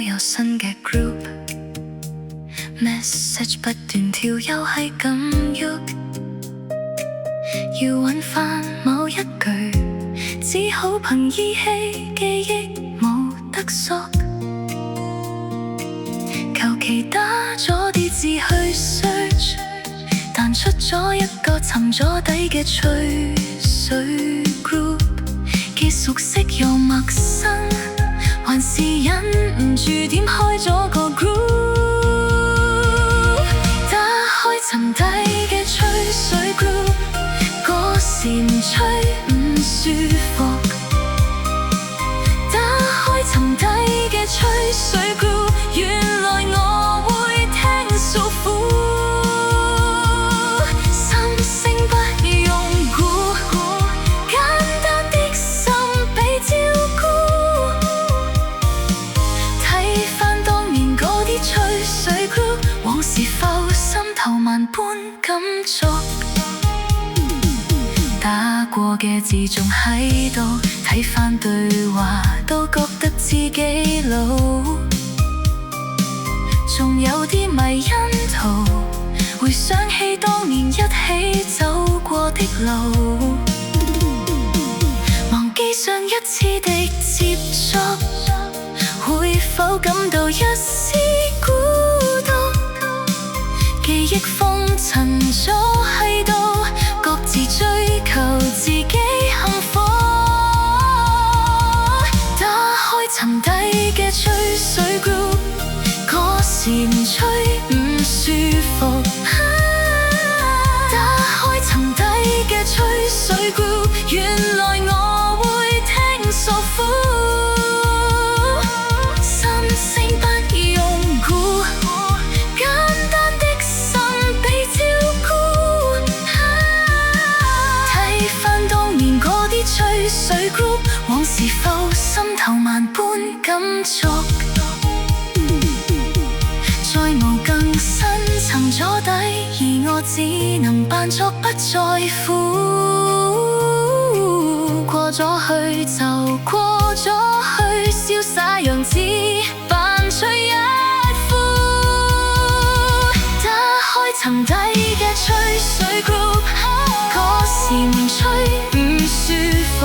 有新嘅 group message 不斷跳，又係咁喐，要揾返某一句，只好憑依稀記憶冇得索，求其打咗啲字去 search， 彈出咗一個沉咗底嘅吹水 group， 既熟悉又陌生，還是忍唔住點開咗個 group， 打開沉底嘅吹水 group， 嗰時唔吹唔舒服，打開沉底嘅吹水 group， 原來我會聽訴苦，心聲不用估，簡單的心被照顧，睇返當年嗰啲吹水 group， 往事浮心頭萬般感觸，打過嘅字仲喺度，睇返對話都覺得自己老，仲有啲迷因圖，回想起當年一起走過的路，忘記上一次的接觸，會否感到一絲孤獨，記憶封塵咗喺度，各自追求自己幸福，打開沉底嘅吹水 group， 嗰時唔吹唔舒服，打開沉底嘅吹水 group， 原來我會聽訴苦，心聲不用估，簡單的心被照顧，睇返當年嗰啲吹水 group， 往事浮心頭萬般感觸，再無更新沉咗底，而我只能扮作不在乎，過咗去就過咗去，瀟灑樣子扮出一副，打開沉底嘅吹水 group， 嗰時唔吹唔舒服，